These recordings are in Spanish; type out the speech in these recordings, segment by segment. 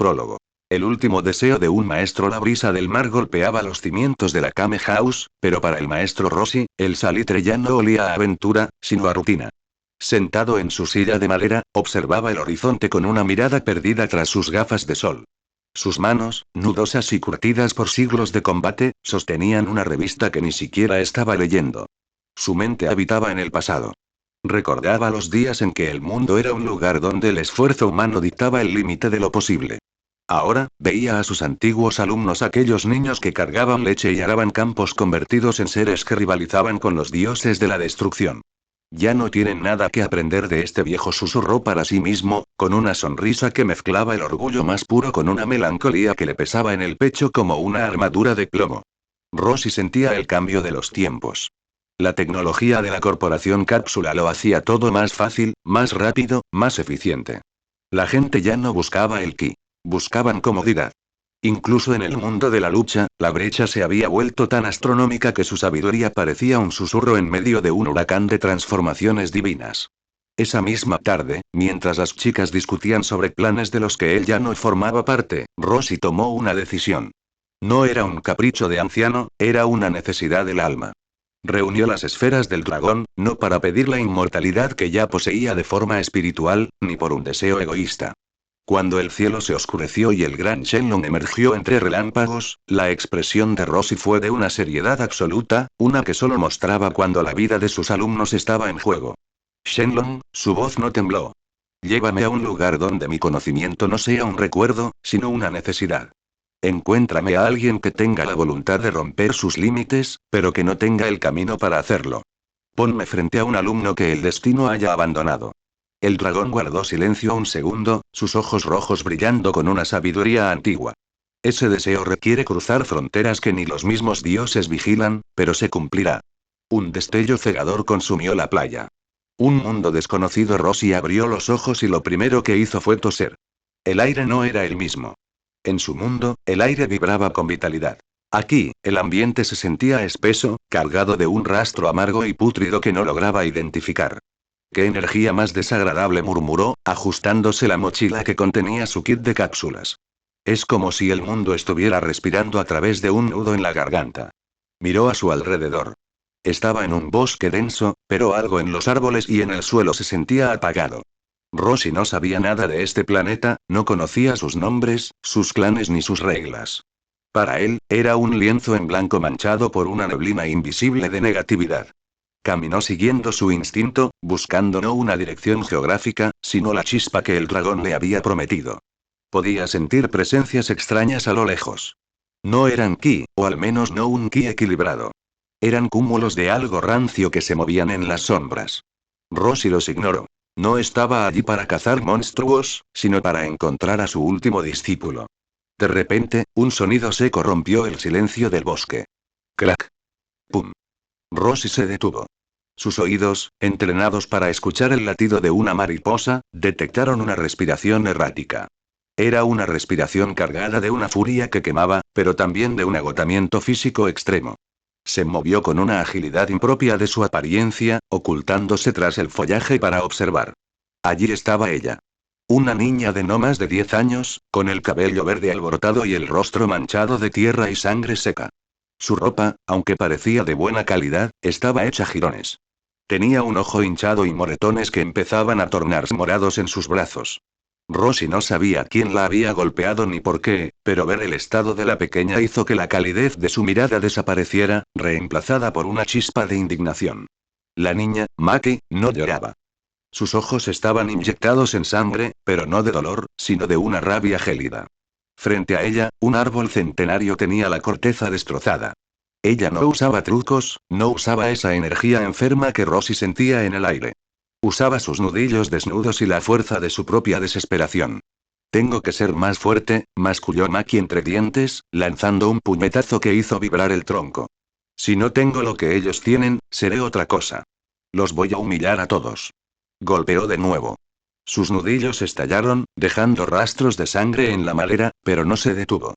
Prólogo. El último deseo de un maestro. La brisa del mar golpeaba los cimientos de la Kame House, pero para el maestro Rossi, el salitre ya no olía a aventura, sino a rutina. Sentado en su silla de madera, observaba el horizonte con una mirada perdida tras sus gafas de sol. Sus manos, nudosas y curtidas por siglos de combate, sostenían una revista que ni siquiera estaba leyendo. Su mente habitaba en el pasado. Recordaba los días en que el mundo era un lugar donde el esfuerzo humano dictaba el límite de lo posible. Ahora, veía a sus antiguos alumnos, aquellos niños que cargaban leche y araban campos, convertidos en seres que rivalizaban con los dioses de la destrucción. Ya no tienen nada que aprender de este viejo, susurró para sí mismo, con una sonrisa que mezclaba el orgullo más puro con una melancolía que le pesaba en el pecho como una armadura de plomo. Rossi sentía el cambio de los tiempos. La tecnología de la corporación Cápsula lo hacía todo más fácil, más rápido, más eficiente. La gente ya no buscaba el ki. Buscaban comodidad. Incluso en el mundo de la lucha, la brecha se había vuelto tan astronómica que su sabiduría parecía un susurro en medio de un huracán de transformaciones divinas. Esa misma tarde, mientras las chicas discutían sobre planes de los que él ya no formaba parte, Rossi tomó una decisión. No era un capricho de anciano, era una necesidad del alma. Reunió las esferas del dragón, no para pedir la inmortalidad que ya poseía de forma espiritual, ni por un deseo egoísta. Cuando el cielo se oscureció y el gran Shenlong emergió entre relámpagos, la expresión de Rossi fue de una seriedad absoluta, una que solo mostraba cuando la vida de sus alumnos estaba en juego. Shenlong, su voz no tembló. Llévame a un lugar donde mi conocimiento no sea un recuerdo, sino una necesidad. Encuéntrame a alguien que tenga la voluntad de romper sus límites, pero que no tenga el camino para hacerlo. Ponme frente a un alumno que el destino haya abandonado. El dragón guardó silencio un segundo, sus ojos rojos brillando con una sabiduría antigua. Ese deseo requiere cruzar fronteras que ni los mismos dioses vigilan, pero se cumplirá. Un destello cegador consumió la playa. Un mundo desconocido. Rossi abrió los ojos y lo primero que hizo fue toser. El aire no era el mismo. En su mundo, el aire vibraba con vitalidad. Aquí, el ambiente se sentía espeso, cargado de un rastro amargo y pútrido que no lograba identificar. ¡Qué energía más desagradable!, murmuró, ajustándose la mochila que contenía su kit de cápsulas. Es como si el mundo estuviera respirando a través de un nudo en la garganta. Miró a su alrededor. Estaba en un bosque denso, pero algo en los árboles y en el suelo se sentía apagado. Rossi no sabía nada de este planeta, no conocía sus nombres, sus clanes ni sus reglas. Para él, era un lienzo en blanco manchado por una neblina invisible de negatividad. Caminó siguiendo su instinto, buscando no una dirección geográfica, sino la chispa que el dragón le había prometido. Podía sentir presencias extrañas a lo lejos. No eran ki, o al menos no un ki equilibrado. Eran cúmulos de algo rancio que se movían en las sombras. Rossi los ignoró. No estaba allí para cazar monstruos, sino para encontrar a su último discípulo. De repente, un sonido seco rompió el silencio del bosque. Crack. Pum. Rossi se detuvo. Sus oídos, entrenados para escuchar el latido de una mariposa, detectaron una respiración errática. Era una respiración cargada de una furia que quemaba, pero también de un agotamiento físico extremo. Se movió con una agilidad impropia de su apariencia, ocultándose tras el follaje para observar. Allí estaba ella. Una niña de no más de 10 años, con el cabello verde alborotado y el rostro manchado de tierra y sangre seca. Su ropa, aunque parecía de buena calidad, estaba hecha jirones. Tenía un ojo hinchado y moretones que empezaban a tornarse morados en sus brazos. Rossi no sabía quién la había golpeado ni por qué, pero ver el estado de la pequeña hizo que la calidez de su mirada desapareciera, reemplazada por una chispa de indignación. La niña, Maki, no lloraba. Sus ojos estaban inyectados en sangre, pero no de dolor, sino de una rabia gélida. Frente a ella, un árbol centenario tenía la corteza destrozada. Ella no usaba trucos, no usaba esa energía enferma que Rossi sentía en el aire. Usaba sus nudillos desnudos y la fuerza de su propia desesperación. Tengo que ser más fuerte, masculló Maki entre dientes, lanzando un puñetazo que hizo vibrar el tronco. Si no tengo lo que ellos tienen, seré otra cosa. Los voy a humillar a todos. Golpeó de nuevo. Sus nudillos estallaron, dejando rastros de sangre en la madera, pero no se detuvo.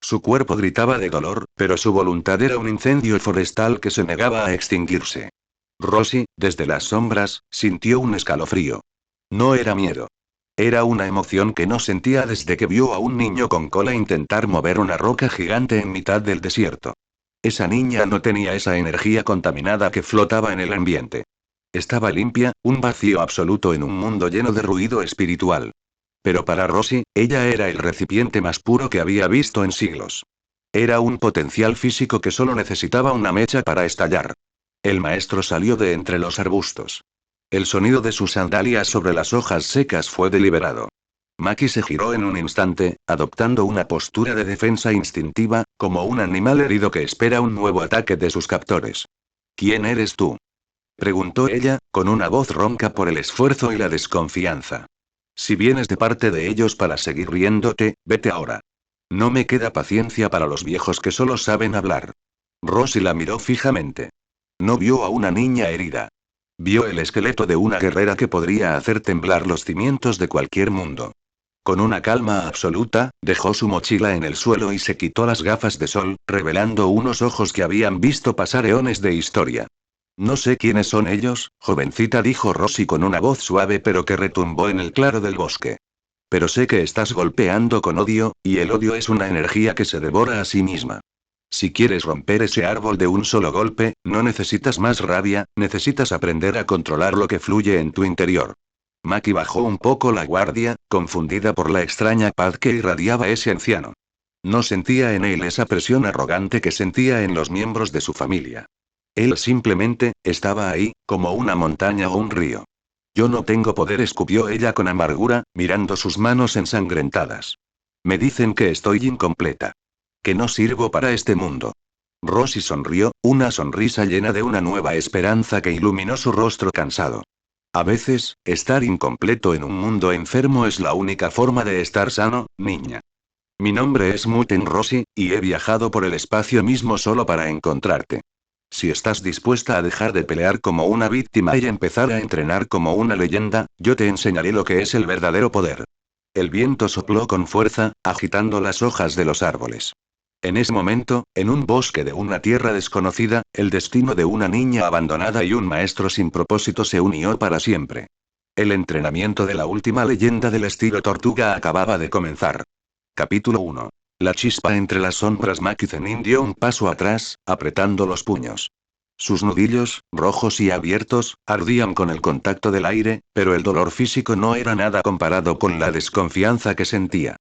Su cuerpo gritaba de dolor, pero su voluntad era un incendio forestal que se negaba a extinguirse. Rossi, desde las sombras, sintió un escalofrío. No era miedo. Era una emoción que no sentía desde que vio a un niño con cola intentar mover una roca gigante en mitad del desierto. Esa niña no tenía esa energía contaminada que flotaba en el ambiente. Estaba limpia, un vacío absoluto en un mundo lleno de ruido espiritual. Pero para Rosie, ella era el recipiente más puro que había visto en siglos. Era un potencial físico que solo necesitaba una mecha para estallar. El maestro salió de entre los arbustos. El sonido de sus sandalias sobre las hojas secas fue deliberado. Maki se giró en un instante, adoptando una postura de defensa instintiva, como un animal herido que espera un nuevo ataque de sus captores. ¿Quién eres tú?, preguntó ella, con una voz ronca por el esfuerzo y la desconfianza. Si vienes de parte de ellos para seguir riéndote, vete ahora. No me queda paciencia para los viejos que solo saben hablar. Rosie la miró fijamente. No vio a una niña herida. Vio el esqueleto de una guerrera que podría hacer temblar los cimientos de cualquier mundo. Con una calma absoluta, dejó su mochila en el suelo y se quitó las gafas de sol, revelando unos ojos que habían visto pasar eones de historia. No sé quiénes son ellos, jovencita, dijo Rosie con una voz suave pero que retumbó en el claro del bosque. Pero sé que estás golpeando con odio, y el odio es una energía que se devora a sí misma. Si quieres romper ese árbol de un solo golpe, no necesitas más rabia, necesitas aprender a controlar lo que fluye en tu interior. Maki bajó un poco la guardia, confundida por la extraña paz que irradiaba ese anciano. No sentía en él esa presión arrogante que sentía en los miembros de su familia. Él simplemente, estaba ahí, como una montaña o un río. Yo no tengo poder, escupió ella con amargura, mirando sus manos ensangrentadas. Me dicen que estoy incompleta. Que no sirvo para este mundo. Rosie sonrió, una sonrisa llena de una nueva esperanza que iluminó su rostro cansado. A veces, estar incompleto en un mundo enfermo es la única forma de estar sano, niña. Mi nombre es Muten Rosie, y he viajado por el espacio mismo solo para encontrarte. Si estás dispuesta a dejar de pelear como una víctima y empezar a entrenar como una leyenda, yo te enseñaré lo que es el verdadero poder. El viento sopló con fuerza, agitando las hojas de los árboles. En ese momento, en un bosque de una tierra desconocida, el destino de una niña abandonada y un maestro sin propósito se unió para siempre. El entrenamiento de la última leyenda del estilo tortuga acababa de comenzar. Capítulo 1. La chispa entre las sombras. Maki Zenin dio un paso atrás, apretando los puños. Sus nudillos, rojos y abiertos, ardían con el contacto del aire, pero el dolor físico no era nada comparado con la desconfianza que sentía.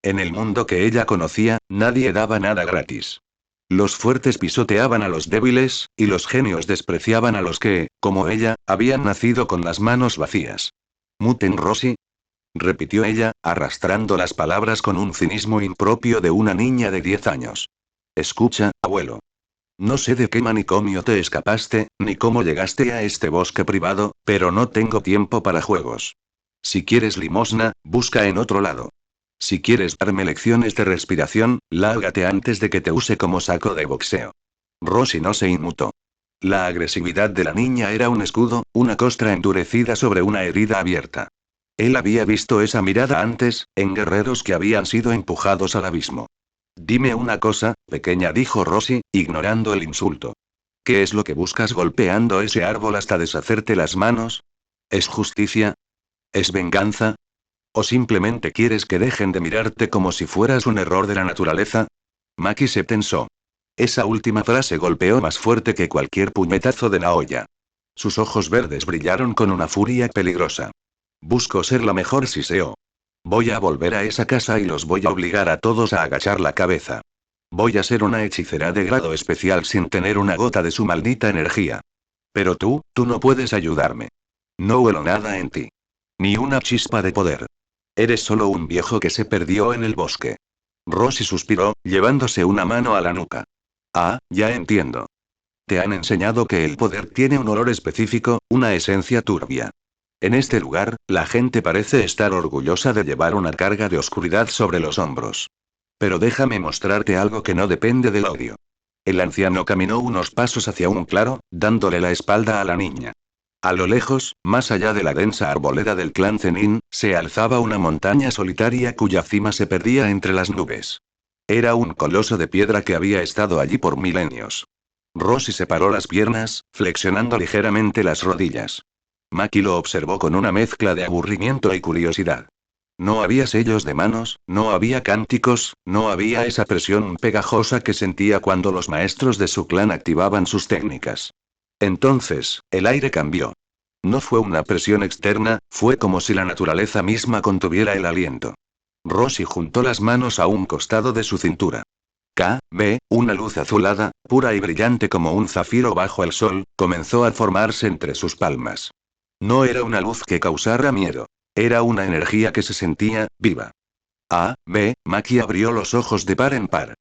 En el mundo que ella conocía, nadie daba nada gratis. Los fuertes pisoteaban a los débiles, y los genios despreciaban a los que, como ella, habían nacido con las manos vacías. Muten Rosie, repitió ella, arrastrando las palabras con un cinismo impropio de una niña de 10 años. Escucha, abuelo. No sé de qué manicomio te escapaste, ni cómo llegaste a este bosque privado, pero no tengo tiempo para juegos. Si quieres limosna, busca en otro lado. Si quieres darme lecciones de respiración, lárgate antes de que te use como saco de boxeo. Rosie no se inmutó. La agresividad de la niña era un escudo, una costra endurecida sobre una herida abierta. Él había visto esa mirada antes, en guerreros que habían sido empujados al abismo. Dime una cosa, pequeña, dijo Rosie, ignorando el insulto. ¿Qué es lo que buscas golpeando ese árbol hasta deshacerte las manos? ¿Es justicia? ¿Es venganza? ¿O simplemente quieres que dejen de mirarte como si fueras un error de la naturaleza? Maki se tensó. Esa última frase golpeó más fuerte que cualquier puñetazo de la olla. Sus ojos verdes brillaron con una furia peligrosa. Busco ser la mejor Siseo. Voy a volver a esa casa y los voy a obligar a todos a agachar la cabeza. Voy a ser una hechicera de grado especial sin tener una gota de su maldita energía. Pero tú no puedes ayudarme. No huelo nada en ti. Ni una chispa de poder. Eres solo un viejo que se perdió en el bosque. Rosie suspiró, llevándose una mano a la nuca. Ah, ya entiendo. Te han enseñado que el poder tiene un olor específico, una esencia turbia. En este lugar, la gente parece estar orgullosa de llevar una carga de oscuridad sobre los hombros. Pero déjame mostrarte algo que no depende del odio. El anciano caminó unos pasos hacia un claro, dándole la espalda a la niña. A lo lejos, más allá de la densa arboleda del clan Zenin, se alzaba una montaña solitaria cuya cima se perdía entre las nubes. Era un coloso de piedra que había estado allí por milenios. Rosie separó las piernas, flexionando ligeramente las rodillas. Maki lo observó con una mezcla de aburrimiento y curiosidad. No había sellos de manos, no había cánticos, no había esa presión pegajosa que sentía cuando los maestros de su clan activaban sus técnicas. Entonces, el aire cambió. No fue una presión externa, fue como si la naturaleza misma contuviera el aliento. Rossi juntó las manos a un costado de su cintura. Una luz azulada, pura y brillante como un zafiro bajo el sol, comenzó a formarse entre sus palmas. No era una luz que causara miedo. Era una energía que se sentía, viva. Maki abrió los ojos de par en par.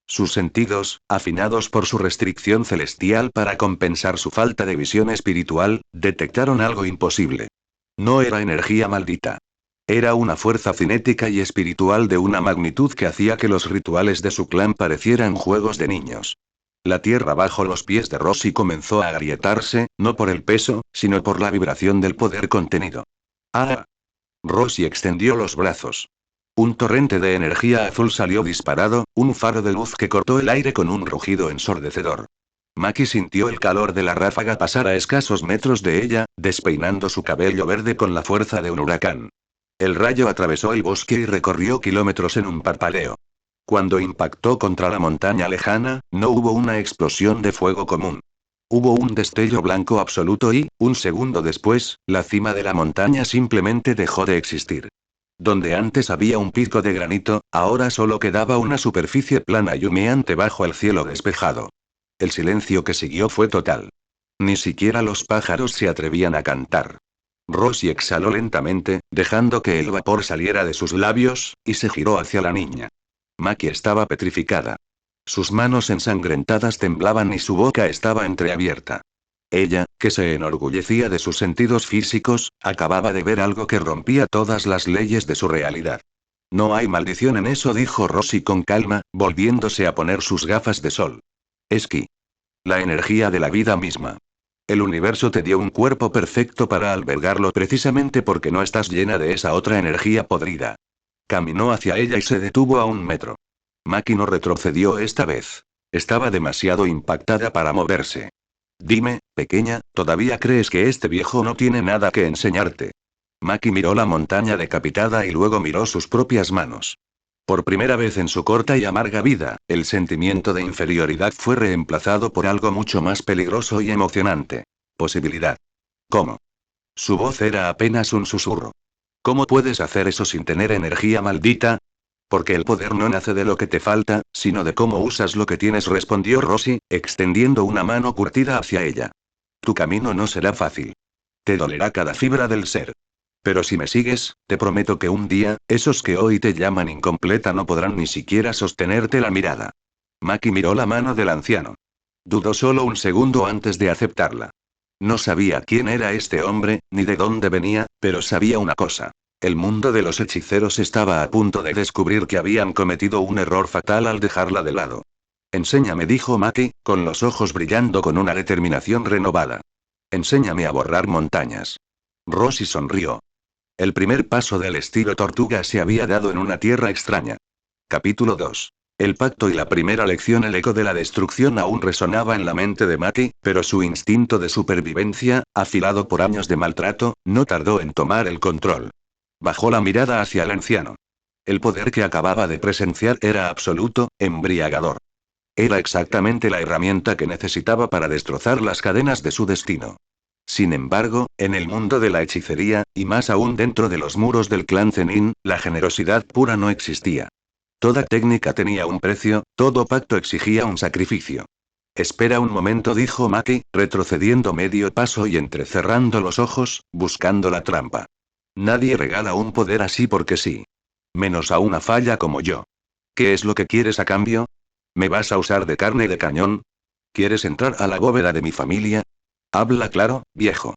Sus sentidos, afinados por su restricción celestial para compensar su falta de visión espiritual, detectaron algo imposible. No era energía maldita. Era una fuerza cinética y espiritual de una magnitud que hacía que los rituales de su clan parecieran juegos de niños. La tierra bajo los pies de Rossi comenzó a agrietarse, no por el peso, sino por la vibración del poder contenido. ¡Ah! Rossi extendió los brazos. Un torrente de energía azul salió disparado, un faro de luz que cortó el aire con un rugido ensordecedor. Maki sintió el calor de la ráfaga pasar a escasos metros de ella, despeinando su cabello verde con la fuerza de un huracán. El rayo atravesó el bosque y recorrió kilómetros en un parpadeo. Cuando impactó contra la montaña lejana, no hubo una explosión de fuego común. Hubo un destello blanco absoluto y, un segundo después, la cima de la montaña simplemente dejó de existir. Donde antes había un pico de granito, ahora solo quedaba una superficie plana y humeante bajo el cielo despejado. El silencio que siguió fue total. Ni siquiera los pájaros se atrevían a cantar. Rossi exhaló lentamente, dejando que el vapor saliera de sus labios, y se giró hacia la niña. Maki estaba petrificada. Sus manos ensangrentadas temblaban y su boca estaba entreabierta. Ella, que se enorgullecía de sus sentidos físicos, acababa de ver algo que rompía todas las leyes de su realidad. No hay maldición en eso, dijo Rossi con calma, volviéndose a poner sus gafas de sol. Es ki. La energía de la vida misma. El universo te dio un cuerpo perfecto para albergarlo precisamente porque no estás llena de esa otra energía podrida. Caminó hacia ella y se detuvo a 1 metro. Maki no retrocedió esta vez. Estaba demasiado impactada para moverse. Dime, pequeña, ¿todavía crees que este viejo no tiene nada que enseñarte? Maki miró la montaña decapitada y luego miró sus propias manos. Por primera vez en su corta y amarga vida, el sentimiento de inferioridad fue reemplazado por algo mucho más peligroso y emocionante. Posibilidad. ¿Cómo? Su voz era apenas un susurro. ¿Cómo puedes hacer eso sin tener energía maldita? Porque el poder no nace de lo que te falta, sino de cómo usas lo que tienes, respondió Rossi, extendiendo una mano curtida hacia ella. Tu camino no será fácil. Te dolerá cada fibra del ser. Pero si me sigues, te prometo que un día, esos que hoy te llaman incompleta no podrán ni siquiera sostenerte la mirada. Maki miró la mano del anciano. Dudó solo un segundo antes de aceptarla. No sabía quién era este hombre, ni de dónde venía, pero sabía una cosa. El mundo de los hechiceros estaba a punto de descubrir que habían cometido un error fatal al dejarla de lado. Enséñame, dijo Maki, con los ojos brillando con una determinación renovada. Enséñame a borrar montañas. Rossi sonrió. El primer paso del estilo tortuga se había dado en una tierra extraña. Capítulo 2. El pacto y la primera lección. El eco de la destrucción aún resonaba en la mente de Maki, pero su instinto de supervivencia, afilado por años de maltrato, no tardó en tomar el control. Bajó la mirada hacia el anciano. El poder que acababa de presenciar era absoluto, embriagador. Era exactamente la herramienta que necesitaba para destrozar las cadenas de su destino. Sin embargo, en el mundo de la hechicería, y más aún dentro de los muros del clan Zenin, la generosidad pura no existía. Toda técnica tenía un precio, todo pacto exigía un sacrificio. Espera un momento, dijo Maki, retrocediendo medio paso y entrecerrando los ojos, buscando la trampa. Nadie regala un poder así porque sí. Menos a una falla como yo. ¿Qué es lo que quieres a cambio? ¿Me vas a usar de carne de cañón? ¿Quieres entrar a la bóveda de mi familia? Habla claro, viejo.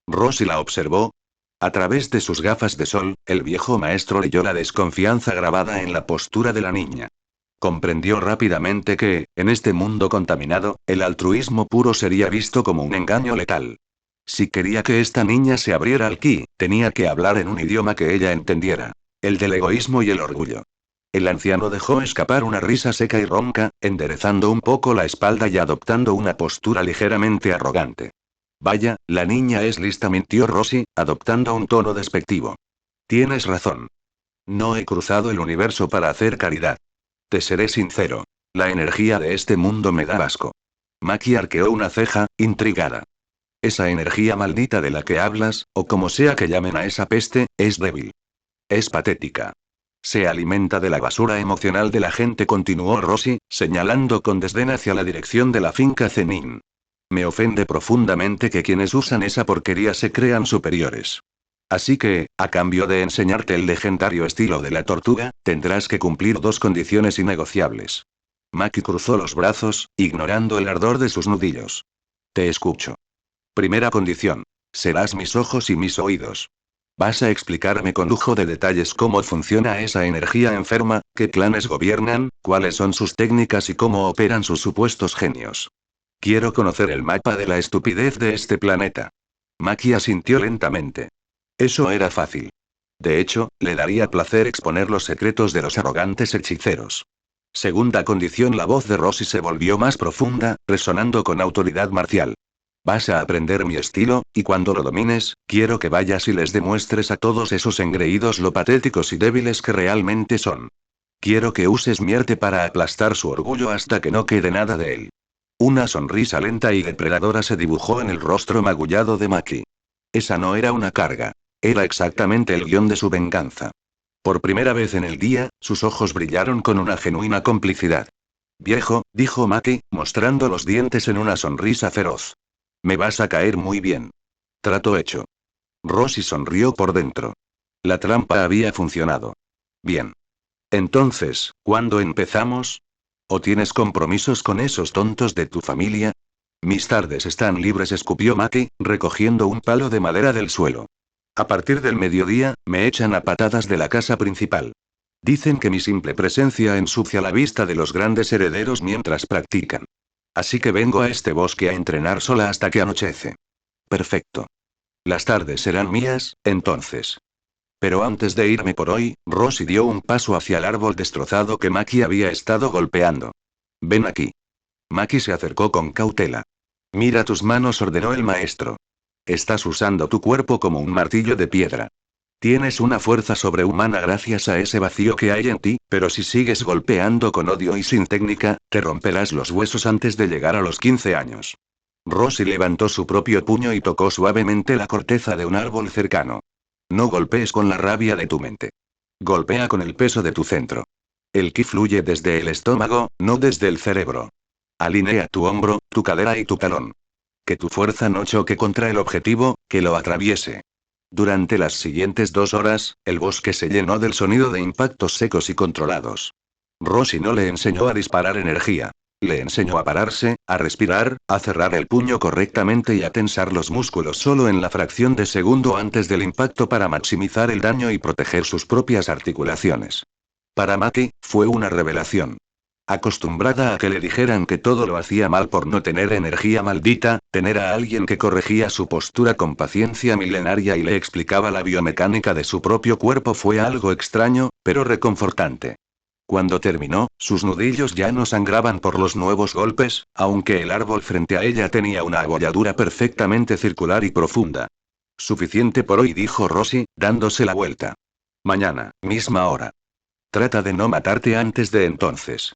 Rossi la observó. A través de sus gafas de sol, el viejo maestro leyó la desconfianza grabada en la postura de la niña. Comprendió rápidamente que, en este mundo contaminado, el altruismo puro sería visto como un engaño letal. Si quería que esta niña se abriera al ki, tenía que hablar en un idioma que ella entendiera. El del egoísmo y el orgullo. El anciano dejó escapar una risa seca y ronca, enderezando un poco la espalda y adoptando una postura ligeramente arrogante. Vaya, la niña es lista, mintió Rossi, adoptando un tono despectivo. Tienes razón. No he cruzado el universo para hacer caridad. Te seré sincero. La energía de este mundo me da asco. Maki arqueó una ceja, intrigada. Esa energía maldita de la que hablas, o como sea que llamen a esa peste, es débil. Es patética. Se alimenta de la basura emocional de la gente, continuó Rossi, señalando con desdén hacia la dirección de la finca Zenin. Me ofende profundamente que quienes usan esa porquería se crean superiores. Así que, a cambio de enseñarte el legendario estilo de la tortuga, tendrás que cumplir dos condiciones innegociables. Maki cruzó los brazos, ignorando el ardor de sus nudillos. Te escucho. Primera condición. Serás mis ojos y mis oídos. Vas a explicarme con lujo de detalles cómo funciona esa energía enferma, qué clanes gobiernan, cuáles son sus técnicas y cómo operan sus supuestos genios. Quiero conocer el mapa de la estupidez de este planeta. Maki asintió lentamente. Eso era fácil. De hecho, le daría placer exponer los secretos de los arrogantes hechiceros. Segunda condición, la voz de Rossi se volvió más profunda, resonando con autoridad marcial. Vas a aprender mi estilo, y cuando lo domines, quiero que vayas y les demuestres a todos esos engreídos lo patéticos y débiles que realmente son. Quiero que uses mi arte para aplastar su orgullo hasta que no quede nada de él. Una sonrisa lenta y depredadora se dibujó en el rostro magullado de Maki. Esa no era una carga. Era exactamente el guión de su venganza. Por primera vez en el día, sus ojos brillaron con una genuina complicidad. Viejo, dijo Maki, mostrando los dientes en una sonrisa feroz. Me vas a caer muy bien. Trato hecho. Rossi sonrió por dentro. La trampa había funcionado. Bien. Entonces, ¿cuándo empezamos? ¿O tienes compromisos con esos tontos de tu familia? Mis tardes están libres, escupió Maki, recogiendo un palo de madera del suelo. A partir del mediodía, me echan a patadas de la casa principal. Dicen que mi simple presencia ensucia la vista de los grandes herederos mientras practican. Así que vengo a este bosque a entrenar sola hasta que anochece. Perfecto. Las tardes serán mías, entonces. Pero antes de irme por hoy, Rossi dio un paso hacia el árbol destrozado que Maki había estado golpeando. Ven aquí. Maki se acercó con cautela. Mira tus manos, ordenó el maestro. Estás usando tu cuerpo como un martillo de piedra. Tienes una fuerza sobrehumana gracias a ese vacío que hay en ti, pero si sigues golpeando con odio y sin técnica, te romperás los huesos antes de llegar a los 15 años. Rossi levantó su propio puño y tocó suavemente la corteza de un árbol cercano. No golpees con la rabia de tu mente. Golpea con el peso de tu centro. El ki fluye desde el estómago, no desde el cerebro. Alinea tu hombro, tu cadera y tu talón. Que tu fuerza no choque contra el objetivo, que lo atraviese. Durante las siguientes 2 horas, el bosque se llenó del sonido de impactos secos y controlados. Rossi no le enseñó a disparar energía. Le enseñó a pararse, a respirar, a cerrar el puño correctamente y a tensar los músculos solo en la fracción de segundo antes del impacto para maximizar el daño y proteger sus propias articulaciones. Para Maki, fue una revelación. Acostumbrada a que le dijeran que todo lo hacía mal por no tener energía maldita, tener a alguien que corregía su postura con paciencia milenaria y le explicaba la biomecánica de su propio cuerpo fue algo extraño, pero reconfortante. Cuando terminó, sus nudillos ya no sangraban por los nuevos golpes, aunque el árbol frente a ella tenía una abolladura perfectamente circular y profunda. Suficiente por hoy, dijo Rossi, dándose la vuelta. Mañana, misma hora. Trata de no matarte antes de entonces.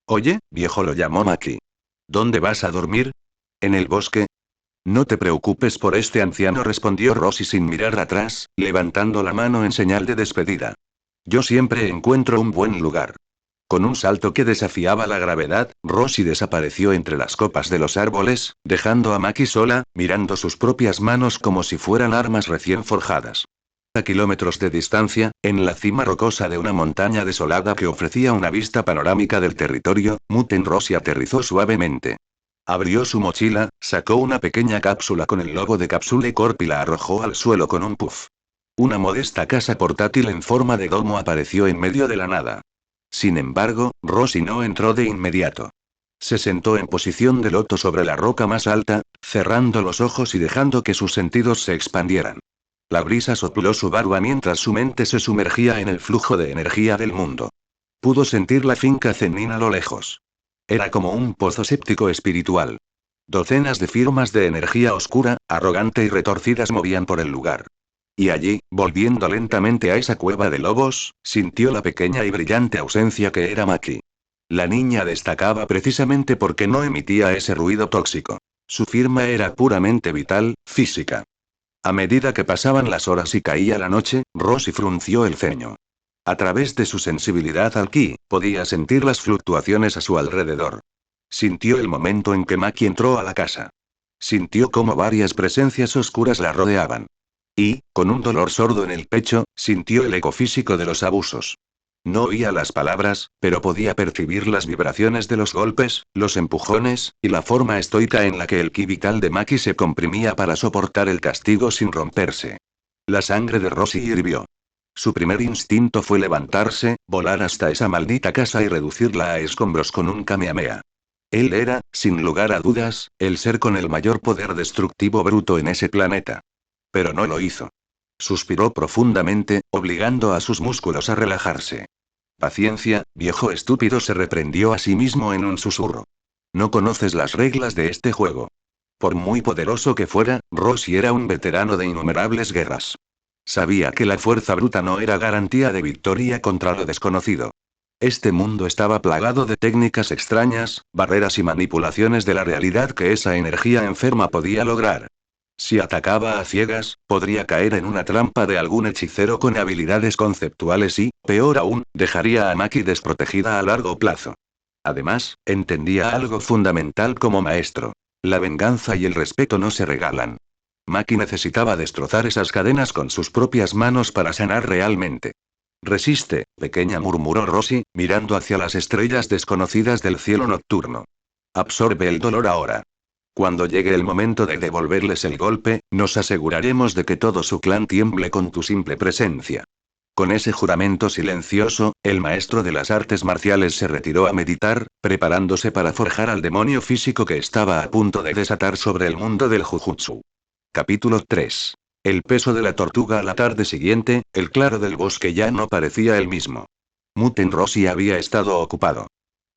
Oye, viejo, lo llamó Maki. ¿Dónde vas a dormir? ¿En el bosque? No te preocupes por este anciano, respondió Rossi sin mirar atrás, levantando la mano en señal de despedida. Yo siempre encuentro un buen lugar. Con un salto que desafiaba la gravedad, Rossi desapareció entre las copas de los árboles, dejando a Maki sola, mirando sus propias manos como si fueran armas recién forjadas. A kilómetros de distancia, en la cima rocosa de una montaña desolada que ofrecía una vista panorámica del territorio, Muten Rossi aterrizó suavemente. Abrió su mochila, sacó una pequeña cápsula con el logo de Capsule Corp y la arrojó al suelo con un puff. Una modesta casa portátil en forma de domo apareció en medio de la nada. Sin embargo, Rossi no entró de inmediato. Se sentó en posición de loto sobre la roca más alta, cerrando los ojos y dejando que sus sentidos se expandieran. La brisa sopló su barba mientras su mente se sumergía en el flujo de energía del mundo. Pudo sentir la finca Zenin a lo lejos. Era como un pozo séptico espiritual. Docenas de firmas de energía oscura, arrogante y retorcidas movían por el lugar. Y allí, volviendo lentamente a esa cueva de lobos, sintió la pequeña y brillante ausencia que era Maki. La niña destacaba precisamente porque no emitía ese ruido tóxico. Su firma era puramente vital, física. A medida que pasaban las horas y caía la noche, Rosie frunció el ceño. A través de su sensibilidad al ki, podía sentir las fluctuaciones a su alrededor. Sintió el momento en que Maki entró a la casa. Sintió cómo varias presencias oscuras la rodeaban. Y, con un dolor sordo en el pecho, sintió el eco físico de los abusos. No oía las palabras, pero podía percibir las vibraciones de los golpes, los empujones, y la forma estoica en la que el ki vital de Maki se comprimía para soportar el castigo sin romperse. La sangre de Rosie hirvió. Su primer instinto fue levantarse, volar hasta esa maldita casa y reducirla a escombros con un kamehameha. Él era, sin lugar a dudas, el ser con el mayor poder destructivo bruto en ese planeta. Pero no lo hizo. Suspiró profundamente, obligando a sus músculos a relajarse. Paciencia, viejo estúpido, se reprendió a sí mismo en un susurro. No conoces las reglas de este juego. Por muy poderoso que fuera, Rosie era un veterano de innumerables guerras. Sabía que la fuerza bruta no era garantía de victoria contra lo desconocido. Este mundo estaba plagado de técnicas extrañas, barreras y manipulaciones de la realidad que esa energía enferma podía lograr. Si atacaba a ciegas, podría caer en una trampa de algún hechicero con habilidades conceptuales y, peor aún, dejaría a Maki desprotegida a largo plazo. Además, entendía algo fundamental como maestro. La venganza y el respeto no se regalan. Maki necesitaba destrozar esas cadenas con sus propias manos para sanar realmente. Resiste, pequeña, murmuró Rosie, mirando hacia las estrellas desconocidas del cielo nocturno. Absorbe el dolor ahora. Cuando llegue el momento de devolverles el golpe, nos aseguraremos de que todo su clan tiemble con tu simple presencia. Con ese juramento silencioso, el maestro de las artes marciales se retiró a meditar, preparándose para forjar al demonio físico que estaba a punto de desatar sobre el mundo del Jujutsu. Capítulo 3. El peso de la tortuga. A la tarde siguiente, el claro del bosque ya no parecía el mismo. Muten Roshi había estado ocupado.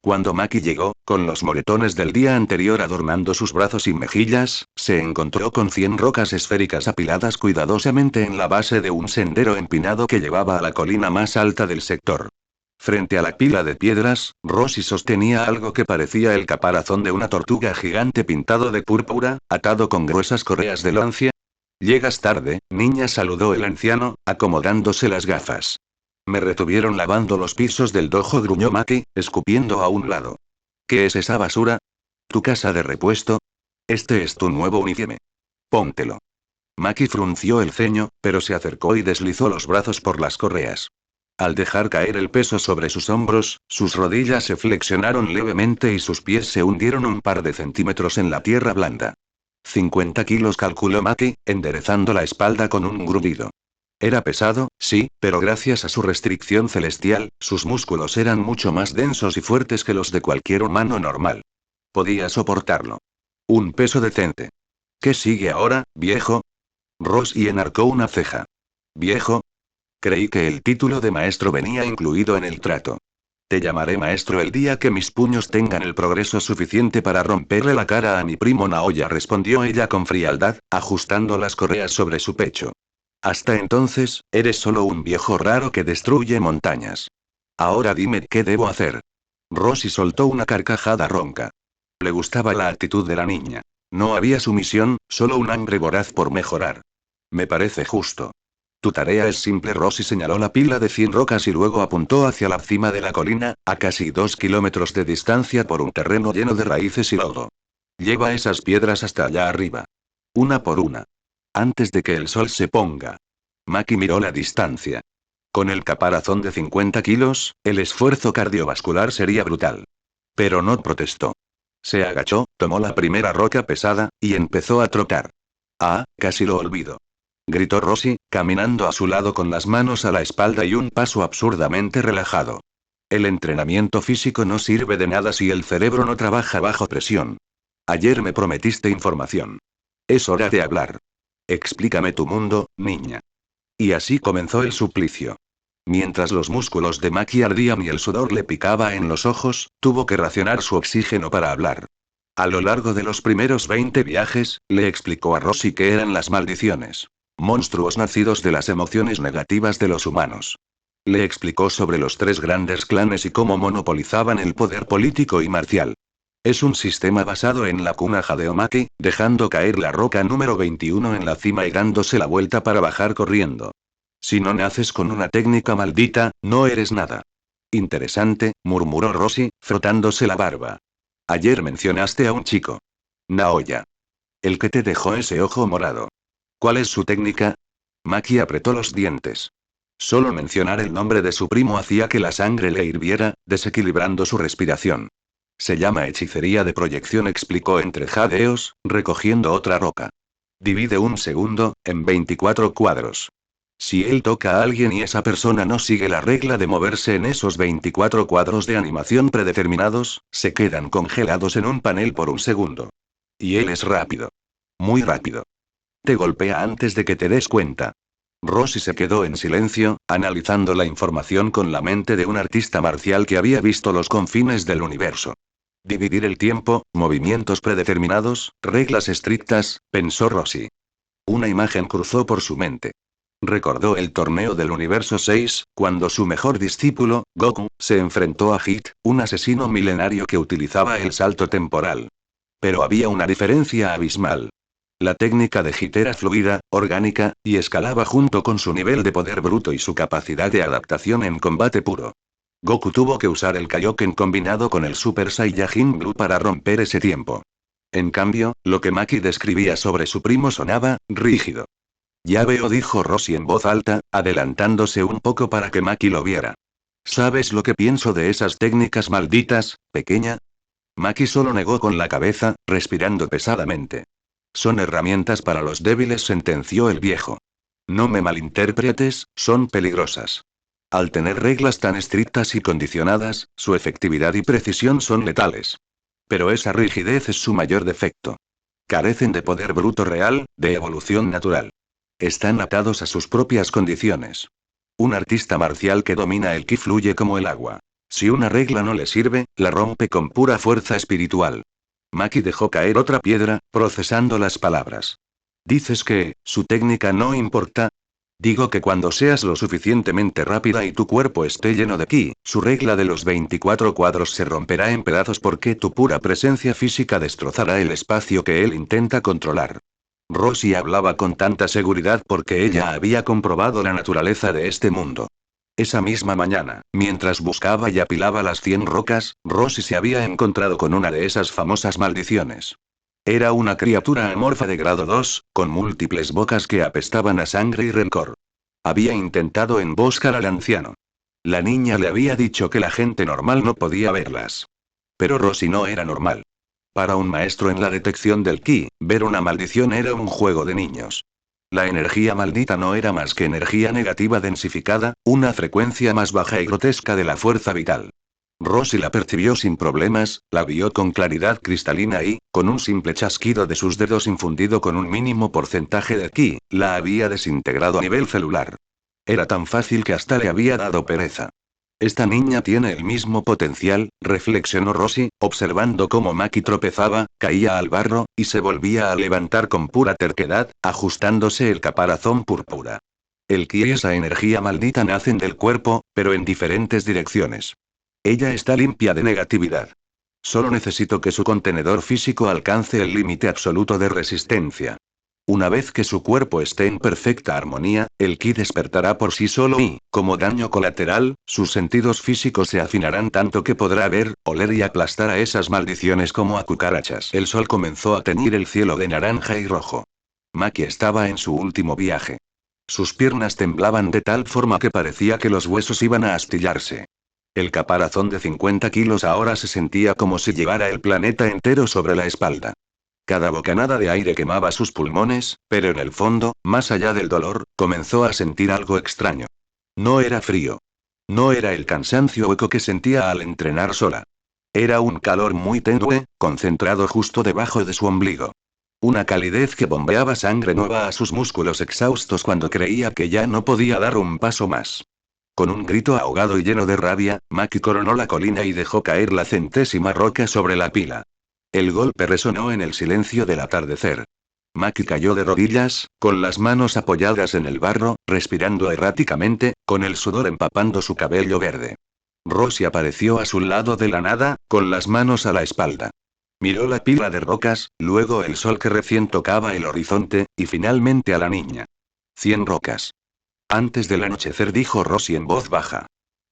Cuando Maki llegó, con los moretones del día anterior adornando sus brazos y mejillas, se encontró con 100 rocas esféricas apiladas cuidadosamente en la base de un sendero empinado que llevaba a la colina más alta del sector. Frente a la pila de piedras, Roshi sostenía algo que parecía el caparazón de una tortuga gigante pintado de púrpura, atado con gruesas correas de lancia. «Llegas tarde, niña», saludó el anciano, acomodándose las gafas. «Me retuvieron lavando los pisos del dojo», gruñó Maki, escupiendo a un lado. «¿Qué es esa basura? ¿Tu casa de repuesto? Este es tu nuevo uniforme. Póntelo». Maki frunció el ceño, pero se acercó y deslizó los brazos por las correas. Al dejar caer el peso sobre sus hombros, sus rodillas se flexionaron levemente y sus pies se hundieron un par de centímetros en la tierra blanda. 50 kilos, calculó Maki, enderezando la espalda con un gruñido. Era pesado, sí, pero gracias a su restricción celestial, sus músculos eran mucho más densos y fuertes que los de cualquier humano normal. Podía soportarlo. Un peso decente. ¿Qué sigue ahora, viejo? Rosie enarcó una ceja. ¿Viejo? Creí que el título de maestro venía incluido en el trato. Te llamaré maestro el día que mis puños tengan el progreso suficiente para romperle la cara a mi primo Naoya, respondió ella con frialdad, ajustando las correas sobre su pecho. Hasta entonces, eres solo un viejo raro que destruye montañas. Ahora dime qué debo hacer. Rosie soltó una carcajada ronca. Le gustaba la actitud de la niña. No había sumisión, solo un hambre voraz por mejorar. Me parece justo. Tu tarea es simple. Rosie señaló la pila de 100 rocas y luego apuntó hacia la cima de la colina, a casi 2 kilómetros de distancia por un terreno lleno de raíces y lodo. Lleva esas piedras hasta allá arriba. Una por una. Antes de que el sol se ponga. Maki miró la distancia. Con el caparazón de 50 kilos, el esfuerzo cardiovascular sería brutal. Pero no protestó. Se agachó, tomó la primera roca pesada, y empezó a trotar. Ah, casi lo olvido. Gritó Rosie, caminando a su lado con las manos a la espalda y un paso absurdamente relajado. El entrenamiento físico no sirve de nada si el cerebro no trabaja bajo presión. Ayer me prometiste información. Es hora de hablar. Explícame tu mundo, niña. Y así comenzó el suplicio. Mientras los músculos de Maki ardían y el sudor le picaba en los ojos, tuvo que racionar su oxígeno para hablar. A lo largo de los primeros 20 viajes, le explicó a Rosie qué eran las maldiciones. Monstruos nacidos de las emociones negativas de los humanos. Le explicó sobre los 3 grandes clanes y cómo monopolizaban el poder político y marcial. Es un sistema basado en la cuna Hadeomaki, dejando caer la roca número 21 en la cima y dándose la vuelta para bajar corriendo. Si no naces con una técnica maldita, no eres nada. Interesante, murmuró Rossi, frotándose la barba. Ayer mencionaste a un chico. Naoya. El que te dejó ese ojo morado. ¿Cuál es su técnica? Maki apretó los dientes. Solo mencionar el nombre de su primo hacía que la sangre le hirviera, desequilibrando su respiración. Se llama hechicería de proyección, explicó entre jadeos, recogiendo otra roca. Divide un segundo, en 24 cuadros. Si él toca a alguien y esa persona no sigue la regla de moverse en esos 24 cuadros de animación predeterminados, se quedan congelados en un panel por un segundo. Y él es rápido. Muy rápido. Te golpea antes de que te des cuenta. Rossi se quedó en silencio, analizando la información con la mente de un artista marcial que había visto los confines del universo. Dividir el tiempo, movimientos predeterminados, reglas estrictas, pensó Rossi. Una imagen cruzó por su mente. Recordó el torneo del universo 6, cuando su mejor discípulo, Goku, se enfrentó a Hit, un asesino milenario que utilizaba el salto temporal. Pero había una diferencia abismal. La técnica de Hit era fluida, orgánica, y escalaba junto con su nivel de poder bruto y su capacidad de adaptación en combate puro. Goku tuvo que usar el Kaioken combinado con el Super Saiyajin Blue para romper ese tiempo. En cambio, lo que Maki describía sobre su primo sonaba rígido. Ya veo, dijo Rossi en voz alta, adelantándose un poco para que Maki lo viera. ¿Sabes lo que pienso de esas técnicas malditas, pequeña? Maki solo negó con la cabeza, respirando pesadamente. Son herramientas para los débiles, sentenció el viejo. No me malinterpretes, son peligrosas. Al tener reglas tan estrictas y condicionadas, su efectividad y precisión son letales. Pero esa rigidez es su mayor defecto. Carecen de poder bruto real, de evolución natural. Están atados a sus propias condiciones. Un artista marcial que domina el ki fluye como el agua. Si una regla no le sirve, la rompe con pura fuerza espiritual. Maki dejó caer otra piedra, procesando las palabras. ¿Dices que, su técnica no importa? Digo que cuando seas lo suficientemente rápida y tu cuerpo esté lleno de ki, su regla de los 24 cuadros se romperá en pedazos porque tu pura presencia física destrozará el espacio que él intenta controlar. Rossi hablaba con tanta seguridad porque ella había comprobado la naturaleza de este mundo. Esa misma mañana, mientras buscaba y apilaba las 100 rocas, Rossi se había encontrado con una de esas famosas maldiciones. Era una criatura amorfa de grado 2, con múltiples bocas que apestaban a sangre y rencor. Había intentado emboscar al anciano. La niña le había dicho que la gente normal no podía verlas. Pero Rossi no era normal. Para un maestro en la detección del ki, ver una maldición era un juego de niños. La energía maldita no era más que energía negativa densificada, una frecuencia más baja y grotesca de la fuerza vital. Rossi la percibió sin problemas, la vio con claridad cristalina y, con un simple chasquido de sus dedos infundido con un mínimo porcentaje de ki, la había desintegrado a nivel celular. Era tan fácil que hasta le había dado pereza. Esta niña tiene el mismo potencial, reflexionó Rossi, observando cómo Maki tropezaba, caía al barro, y se volvía a levantar con pura terquedad, ajustándose el caparazón púrpura. El ki y esa energía maldita nacen del cuerpo, pero en diferentes direcciones. Ella está limpia de negatividad. Solo necesito que su contenedor físico alcance el límite absoluto de resistencia. Una vez que su cuerpo esté en perfecta armonía, el ki despertará por sí solo y, como daño colateral, sus sentidos físicos se afinarán tanto que podrá ver, oler y aplastar a esas maldiciones como a cucarachas. El sol comenzó a teñir el cielo de naranja y rojo. Maki estaba en su último viaje. Sus piernas temblaban de tal forma que parecía que los huesos iban a astillarse. El caparazón de 50 kilos ahora se sentía como si llevara el planeta entero sobre la espalda. Cada bocanada de aire quemaba sus pulmones, pero en el fondo, más allá del dolor, comenzó a sentir algo extraño. No era frío. No era el cansancio hueco que sentía al entrenar sola. Era un calor muy tenue, concentrado justo debajo de su ombligo. Una calidez que bombeaba sangre nueva a sus músculos exhaustos cuando creía que ya no podía dar un paso más. Con un grito ahogado y lleno de rabia, Maki coronó la colina y dejó caer la 100ª roca sobre la pila. El golpe resonó en el silencio del atardecer. Maki cayó de rodillas, con las manos apoyadas en el barro, respirando erráticamente, con el sudor empapando su cabello verde. Rosie apareció a su lado de la nada, con las manos a la espalda. Miró la pila de rocas, luego el sol que recién tocaba el horizonte, y finalmente a la niña. 100 rocas. Antes del anochecer, dijo Rosie en voz baja.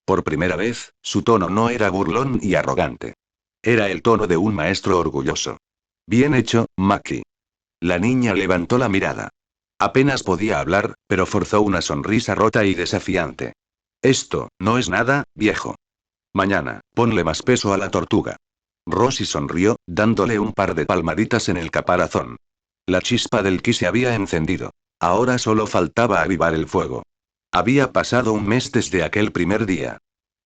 Por primera vez, su tono no era burlón y arrogante. Era el tono de un maestro orgulloso. Bien hecho, Maki. La niña levantó la mirada. Apenas podía hablar, pero forzó una sonrisa rota y desafiante. Esto, no es nada, viejo. Mañana, ponle más peso a la tortuga. Rosie sonrió, dándole un par de palmaditas en el caparazón. La chispa del ki se había encendido. Ahora solo faltaba avivar el fuego. Había pasado un mes desde aquel primer día.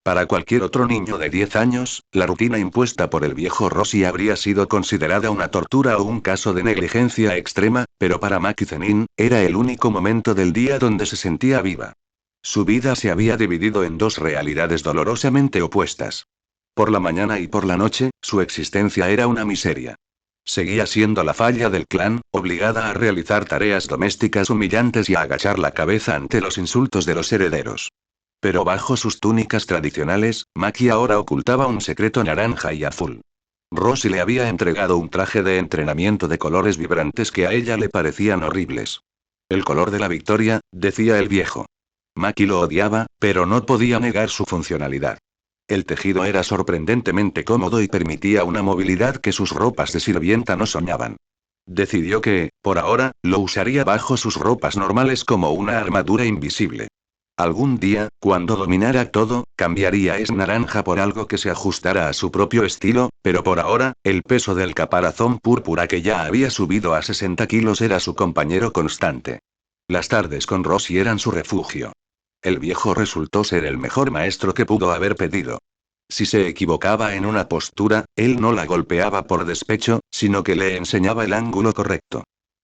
Para cualquier otro niño de 10 años, la rutina impuesta por el viejo Rosie habría sido considerada una tortura o un caso de negligencia extrema, pero para Maki Zenin, era el único momento del día donde se sentía viva. Su vida se había dividido en dos realidades dolorosamente opuestas. Por la mañana y por la noche, su existencia era una miseria. Seguía siendo la falla del clan, obligada a realizar tareas domésticas humillantes y a agachar la cabeza ante los insultos de los herederos. Pero bajo sus túnicas tradicionales, Maki ahora ocultaba un secreto naranja y azul. Rosie le había entregado un traje de entrenamiento de colores vibrantes que a ella le parecían horribles. El color de la victoria, decía el viejo. Maki lo odiaba, pero no podía negar su funcionalidad. El tejido era sorprendentemente cómodo y permitía una movilidad que sus ropas de sirvienta no soñaban. Decidió que, por ahora, lo usaría bajo sus ropas normales como una armadura invisible. Algún día, cuando dominara todo, cambiaría ese naranja por algo que se ajustara a su propio estilo, pero por ahora, el peso del caparazón púrpura que ya había subido a 60 kilos era su compañero constante. Las tardes con Rosie eran su refugio. El viejo resultó ser el mejor maestro que pudo haber pedido. Si se equivocaba en una postura, él no la golpeaba por despecho, sino que le enseñaba el ángulo correcto.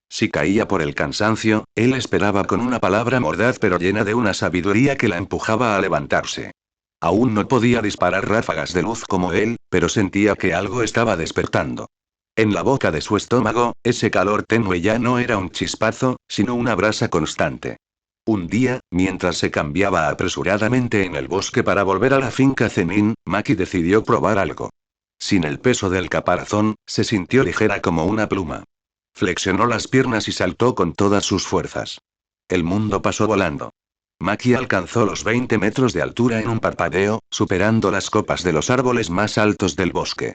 Si caía por el cansancio, él esperaba con una palabra mordaz pero llena de una sabiduría que la empujaba a levantarse. Aún no podía disparar ráfagas de luz como él, pero sentía que algo estaba despertando. En la boca de su estómago, ese calor tenue ya no era un chispazo, sino una brasa constante. Un día, mientras se cambiaba apresuradamente en el bosque para volver a la finca Zenin, Maki decidió probar algo. Sin el peso del caparazón, se sintió ligera como una pluma. Flexionó las piernas y saltó con todas sus fuerzas. El mundo pasó volando. Maki alcanzó los 20 metros de altura en un parpadeo, superando las copas de los árboles más altos del bosque.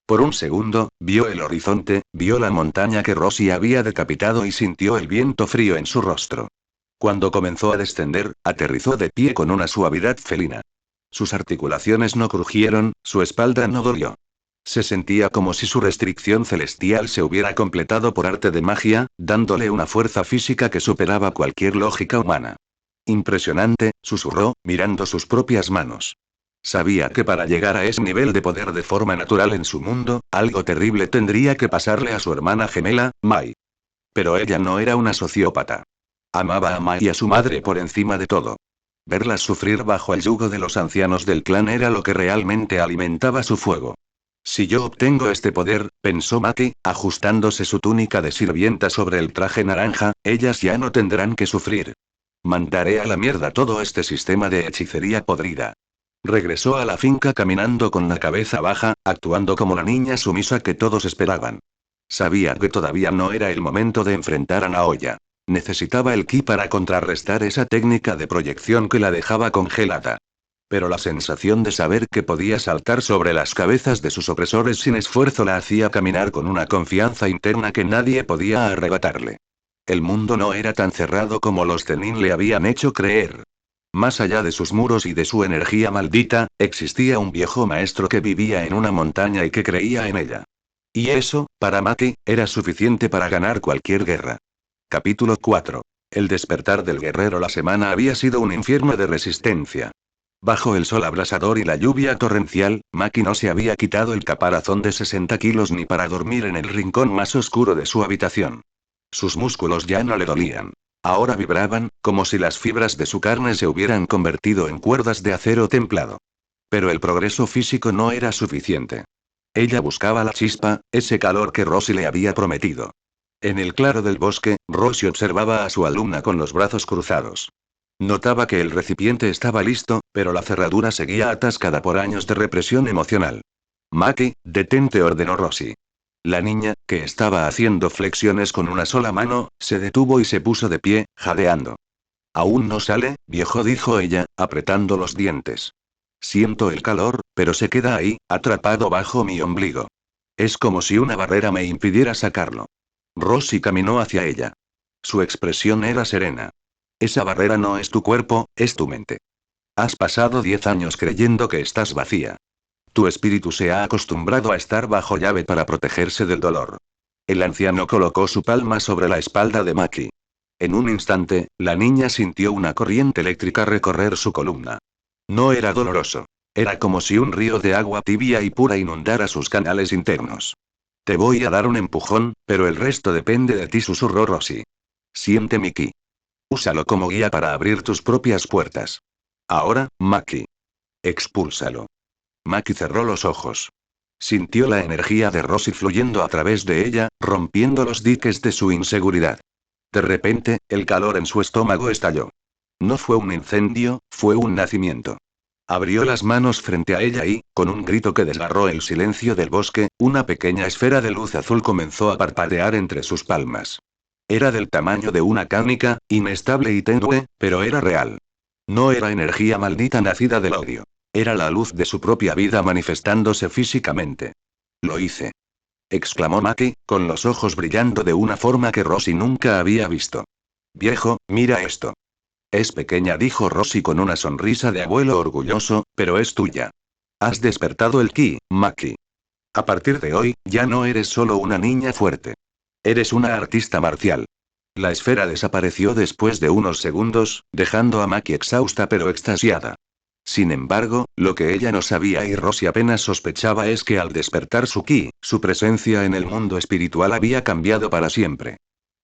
Por un segundo, vio el horizonte, vio la montaña que Rosie había decapitado y sintió el viento frío en su rostro. Cuando comenzó a descender, aterrizó de pie con una suavidad felina. Sus articulaciones no crujieron, su espalda no dolió. Se sentía como si su restricción celestial se hubiera completado por arte de magia, dándole una fuerza física que superaba cualquier lógica humana. Impresionante, susurró, mirando sus propias manos. Sabía que para llegar a ese nivel de poder de forma natural en su mundo, algo terrible tendría que pasarle a su hermana gemela, Mai. Pero ella no era una sociópata. Amaba a Mai y a su madre por encima de todo. Verlas sufrir bajo el yugo de los ancianos del clan era lo que realmente alimentaba su fuego. Si yo obtengo este poder, pensó Maki, ajustándose su túnica de sirvienta sobre el traje naranja, ellas ya no tendrán que sufrir. Mandaré a la mierda todo este sistema de hechicería podrida. Regresó a la finca caminando con la cabeza baja, actuando como la niña sumisa que todos esperaban. Sabía que todavía no era el momento de enfrentar a Naoya. Necesitaba el ki para contrarrestar esa técnica de proyección que la dejaba congelada. Pero la sensación de saber que podía saltar sobre las cabezas de sus opresores sin esfuerzo la hacía caminar con una confianza interna que nadie podía arrebatarle. El mundo no era tan cerrado como los Zenin le habían hecho creer. Más allá de sus muros y de su energía maldita, existía un viejo maestro que vivía en una montaña y que creía en ella. Y eso, para Maki, era suficiente para ganar cualquier guerra. Capítulo 4. El despertar del guerrero. La semana había sido un infierno de resistencia. Bajo el sol abrasador y la lluvia torrencial, Maki no se había quitado el caparazón de 60 kilos ni para dormir en el rincón más oscuro de su habitación. Sus músculos ya no le dolían. Ahora vibraban, como si las fibras de su carne se hubieran convertido en cuerdas de acero templado. Pero el progreso físico no era suficiente. Ella buscaba la chispa, ese calor que Rosie le había prometido. En el claro del bosque, Rosie observaba a su alumna con los brazos cruzados. Notaba que el recipiente estaba listo, pero la cerradura seguía atascada por años de represión emocional. Maki, detente, ordenó Rosie. La niña, que estaba haciendo flexiones con una sola mano, se detuvo y se puso de pie, jadeando. Aún no sale, viejo, dijo ella, apretando los dientes. Siento el calor, pero se queda ahí, atrapado bajo mi ombligo. Es como si una barrera me impidiera sacarlo. Rosie caminó hacia ella. Su expresión era serena. Esa barrera no es tu cuerpo, es tu mente. Has pasado 10 años creyendo que estás vacía. Tu espíritu se ha acostumbrado a estar bajo llave para protegerse del dolor. El anciano colocó su palma sobre la espalda de Maki. En un instante, la niña sintió una corriente eléctrica recorrer su columna. No era doloroso. Era como si un río de agua tibia y pura inundara sus canales internos. Te voy a dar un empujón, pero el resto depende de ti, susurró Rosie. Siente mi ki. Úsalo como guía para abrir tus propias puertas. Ahora, Maki. Expúlsalo. Maki cerró los ojos. Sintió la energía de Rosie fluyendo a través de ella, rompiendo los diques de su inseguridad. De repente, el calor en su estómago estalló. No fue un incendio, fue un nacimiento. Abrió las manos frente a ella y, con un grito que desgarró el silencio del bosque, una pequeña esfera de luz azul comenzó a parpadear entre sus palmas. Era del tamaño de una cánica, inestable y tenue, pero era real. No era energía maldita nacida del odio. Era la luz de su propia vida manifestándose físicamente. Lo hice. Exclamó Maki, con los ojos brillando de una forma que Rosie nunca había visto. Viejo, mira esto. Es pequeña, dijo Rosie con una sonrisa de abuelo orgulloso, pero es tuya. Has despertado el ki, Maki. A partir de hoy, ya no eres solo una niña fuerte. Eres una artista marcial. La esfera desapareció después de unos segundos, dejando a Maki exhausta pero extasiada. Sin embargo, lo que ella no sabía y Rosie apenas sospechaba es que al despertar su ki, su presencia en el mundo espiritual había cambiado para siempre.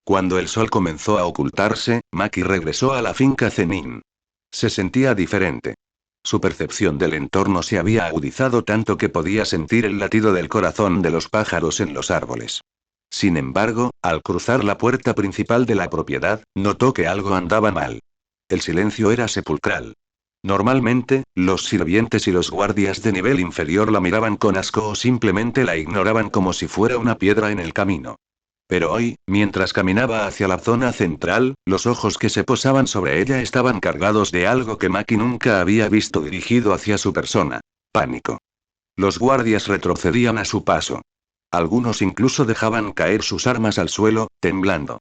Cuando el sol comenzó a ocultarse, Maki regresó a la finca Zenin. Se sentía diferente. Su percepción del entorno se había agudizado tanto que podía sentir el latido del corazón de los pájaros en los árboles. Sin embargo, al cruzar la puerta principal de la propiedad, notó que algo andaba mal. El silencio era sepulcral. Normalmente, los sirvientes y los guardias de nivel inferior la miraban con asco o simplemente la ignoraban como si fuera una piedra en el camino. Pero hoy, mientras caminaba hacia la zona central, los ojos que se posaban sobre ella estaban cargados de algo que Maki nunca había visto dirigido hacia su persona. Pánico. Los guardias retrocedían a su paso. Algunos incluso dejaban caer sus armas al suelo, temblando.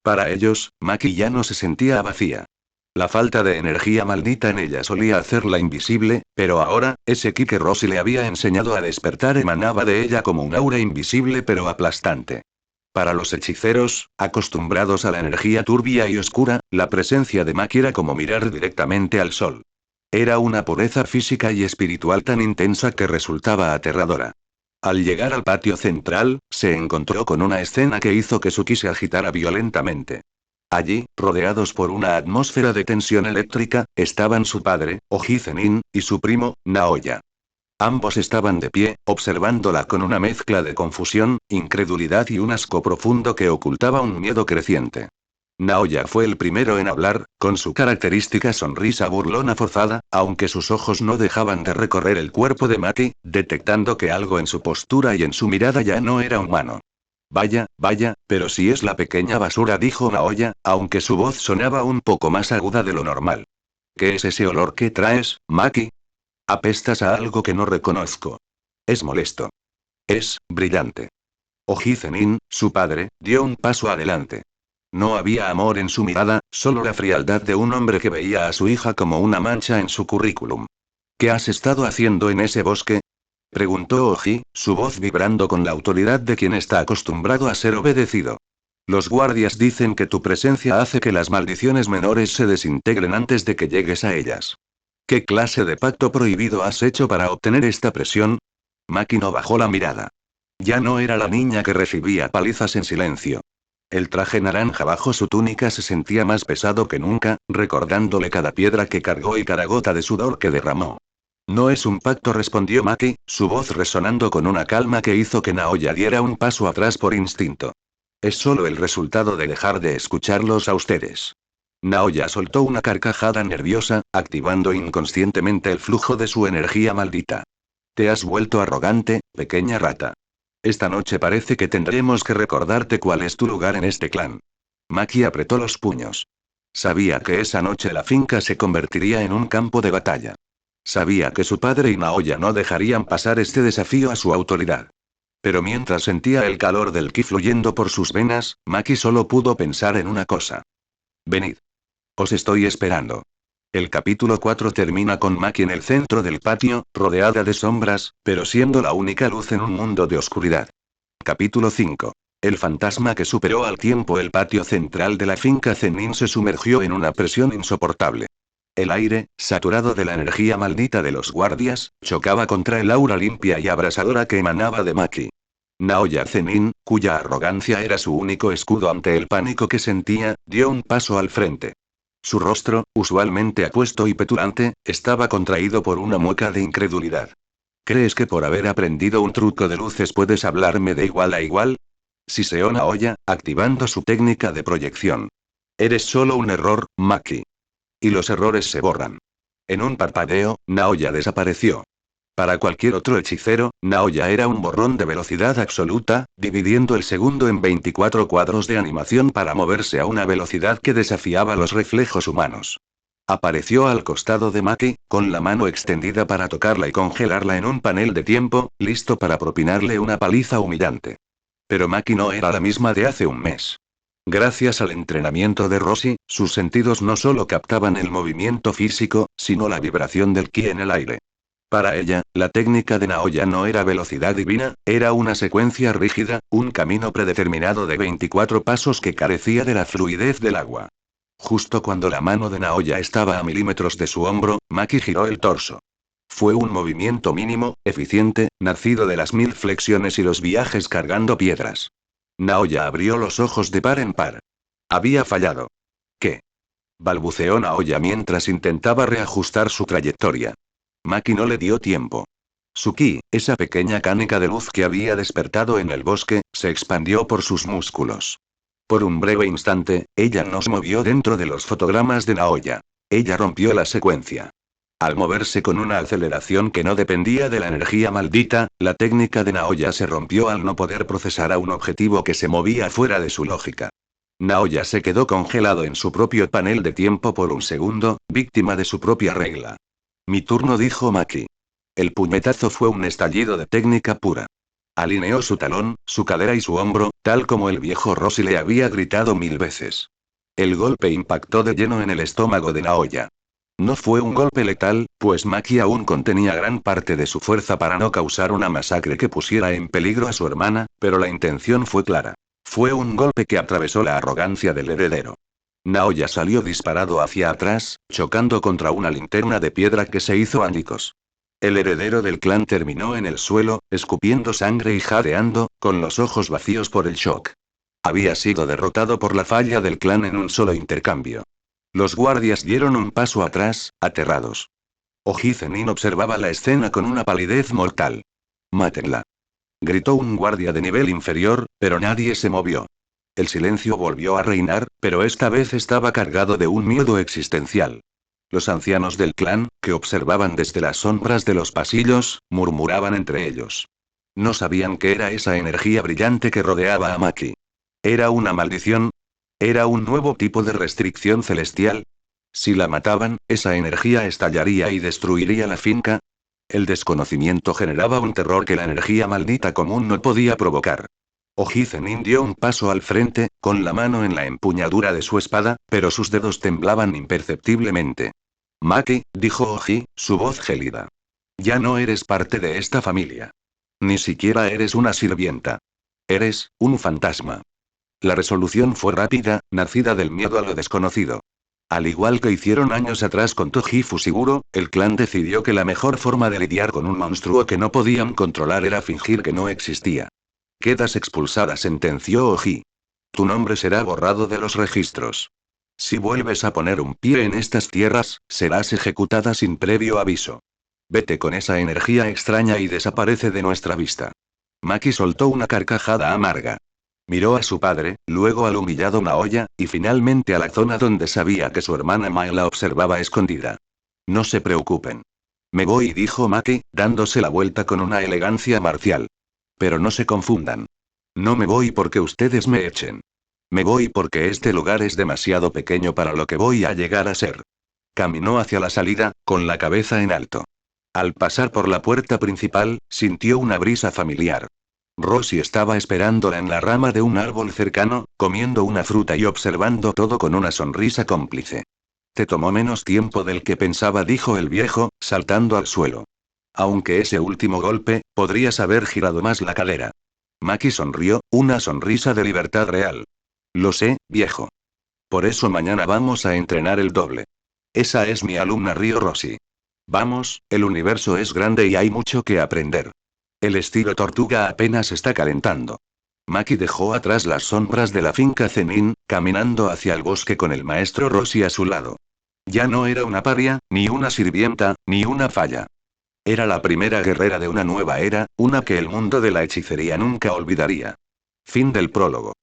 Para ellos, Maki ya no se sentía vacía. La falta de energía maldita en ella solía hacerla invisible, pero ahora, ese ki que Rosie le había enseñado a despertar emanaba de ella como un aura invisible pero aplastante. Para los hechiceros, acostumbrados a la energía turbia y oscura, la presencia de Maki era como mirar directamente al sol. Era una pureza física y espiritual tan intensa que resultaba aterradora. Al llegar al patio central, se encontró con una escena que hizo que su ki se agitara violentamente. Allí, rodeados por una atmósfera de tensión eléctrica, estaban su padre, Oji Zenin, y su primo, Naoya. Ambos estaban de pie, observándola con una mezcla de confusión, incredulidad y un asco profundo que ocultaba un miedo creciente. Naoya fue el primero en hablar, con su característica sonrisa burlona forzada, aunque sus ojos no dejaban de recorrer el cuerpo de Maki, detectando que algo en su postura y en su mirada ya no era humano. Vaya, vaya, pero si es la pequeña basura, dijo Naoya, aunque su voz sonaba un poco más aguda de lo normal. ¿Qué es ese olor que traes, Maki? Apestas a algo que no reconozco. Es molesto. Es brillante. Oji Zenin, su padre, dio un paso adelante. No había amor en su mirada, solo la frialdad de un hombre que veía a su hija como una mancha en su currículum. ¿Qué has estado haciendo en ese bosque? Preguntó Oji, su voz vibrando con la autoridad de quien está acostumbrado a ser obedecido. Los guardias dicen que tu presencia hace que las maldiciones menores se desintegren antes de que llegues a ellas. ¿Qué clase de pacto prohibido has hecho para obtener esta presión? Maki no bajó la mirada. Ya no era la niña que recibía palizas en silencio. El traje naranja bajo su túnica se sentía más pesado que nunca, recordándole cada piedra que cargó y cada gota de sudor que derramó. No es un pacto, respondió Maki, su voz resonando con una calma que hizo que Naoya diera un paso atrás por instinto. Es solo el resultado de dejar de escucharlos a ustedes. Naoya soltó una carcajada nerviosa, activando inconscientemente el flujo de su energía maldita. Te has vuelto arrogante, pequeña rata. Esta noche parece que tendremos que recordarte cuál es tu lugar en este clan. Maki apretó los puños. Sabía que esa noche la finca se convertiría en un campo de batalla. Sabía que su padre y Naoya no dejarían pasar este desafío a su autoridad. Pero mientras sentía el calor del ki fluyendo por sus venas, Maki solo pudo pensar en una cosa. Venid. Os estoy esperando. El capítulo 4 termina con Maki en el centro del patio, rodeada de sombras, pero siendo la única luz en un mundo de oscuridad. Capítulo 5. El fantasma que superó al tiempo. El patio central de la finca Zenin se sumergió en una presión insoportable. El aire, saturado de la energía maldita de los guardias, chocaba contra el aura limpia y abrasadora que emanaba de Maki. Naoya Zenin, cuya arrogancia era su único escudo ante el pánico que sentía, dio un paso al frente. Su rostro, usualmente apuesto y petulante, estaba contraído por una mueca de incredulidad. ¿Crees que por haber aprendido un truco de luces puedes hablarme de igual a igual? Siseó Naoya, activando su técnica de proyección. Eres solo un error, Maki. Y los errores se borran. En un parpadeo, Naoya desapareció. Para cualquier otro hechicero, Naoya era un borrón de velocidad absoluta, dividiendo el segundo en 24 cuadros de animación para moverse a una velocidad que desafiaba los reflejos humanos. Apareció al costado de Maki, con la mano extendida para tocarla y congelarla en un panel de tiempo, listo para propinarle una paliza humillante. Pero Maki no era la misma de hace un mes. Gracias al entrenamiento de Roshi, sus sentidos no solo captaban el movimiento físico, sino la vibración del ki en el aire. Para ella, la técnica de Naoya no era velocidad divina, era una secuencia rígida, un camino predeterminado de 24 pasos que carecía de la fluidez del agua. Justo cuando la mano de Naoya estaba a milímetros de su hombro, Maki giró el torso. Fue un movimiento mínimo, eficiente, nacido de las 1000 flexiones y los viajes cargando piedras. Naoya abrió los ojos de par en par. Había fallado. ¿Qué? Balbuceó Naoya mientras intentaba reajustar su trayectoria. Maki no le dio tiempo. Su ki, esa pequeña canica de luz que había despertado en el bosque, se expandió por sus músculos. Por un breve instante, ella no se movió dentro de los fotogramas de Naoya. Ella rompió la secuencia. Al moverse con una aceleración que no dependía de la energía maldita, la técnica de Naoya se rompió al no poder procesar a un objetivo que se movía fuera de su lógica. Naoya se quedó congelado en su propio panel de tiempo por un segundo, víctima de su propia regla. Mi turno, dijo Maki. El puñetazo fue un estallido de técnica pura. Alineó su talón, su cadera y su hombro, tal como el viejo Roshi le había gritado 1000 veces. El golpe impactó de lleno en el estómago de Naoya. No fue un golpe letal, pues Maki aún contenía gran parte de su fuerza para no causar una masacre que pusiera en peligro a su hermana, pero la intención fue clara. Fue un golpe que atravesó la arrogancia del heredero. Naoya salió disparado hacia atrás, chocando contra una linterna de piedra que se hizo añicos. El heredero del clan terminó en el suelo, escupiendo sangre y jadeando, con los ojos vacíos por el shock. Había sido derrotado por la falla del clan en un solo intercambio. Los guardias dieron un paso atrás, aterrados. Oji Zenin observaba la escena con una palidez mortal. «Mátenla», gritó un guardia de nivel inferior, pero nadie se movió. El silencio volvió a reinar, pero esta vez estaba cargado de un miedo existencial. Los ancianos del clan, que observaban desde las sombras de los pasillos, murmuraban entre ellos. No sabían qué era esa energía brillante que rodeaba a Maki. ¿Era una maldición? ¿Era un nuevo tipo de restricción celestial? Si la mataban, esa energía estallaría y destruiría la finca. El desconocimiento generaba un terror que la energía maldita común no podía provocar. Oji Zenin dio un paso al frente, con la mano en la empuñadura de su espada, pero sus dedos temblaban imperceptiblemente. Maki, dijo Oji, su voz gélida. Ya no eres parte de esta familia. Ni siquiera eres una sirvienta. Eres un fantasma. La resolución fue rápida, nacida del miedo a lo desconocido. Al igual que hicieron años atrás con Toji Fushiguro, el clan decidió que la mejor forma de lidiar con un monstruo que no podían controlar era fingir que no existía. Quedas expulsada, sentenció Oji. Tu nombre será borrado de los registros. Si vuelves a poner un pie en estas tierras, serás ejecutada sin previo aviso. Vete con esa energía extraña y desaparece de nuestra vista. Maki soltó una carcajada amarga. Miró a su padre, luego al humillado Naoya, y finalmente a la zona donde sabía que su hermana Mai la observaba escondida. No se preocupen. Me voy, dijo Maki, dándose la vuelta con una elegancia marcial. Pero no se confundan. No me voy porque ustedes me echen. Me voy porque este lugar es demasiado pequeño para lo que voy a llegar a ser. Caminó hacia la salida, con la cabeza en alto. Al pasar por la puerta principal, sintió una brisa familiar. Rosie estaba esperándola en la rama de un árbol cercano, comiendo una fruta y observando todo con una sonrisa cómplice. Te tomó menos tiempo del que pensaba, dijo el viejo, saltando al suelo. Aunque ese último golpe, podrías haber girado más la cadera. Maki sonrió, una sonrisa de libertad real. Lo sé, viejo. Por eso mañana vamos a entrenar el doble. Esa es mi alumna, rió Rosie. Vamos, el universo es grande y hay mucho que aprender. El estilo tortuga apenas está calentando. Maki dejó atrás las sombras de la finca Zenin, caminando hacia el bosque con el maestro Roshi a su lado. Ya no era una paria, ni una sirvienta, ni una falla. Era la primera guerrera de una nueva era, una que el mundo de la hechicería nunca olvidaría. Fin del prólogo.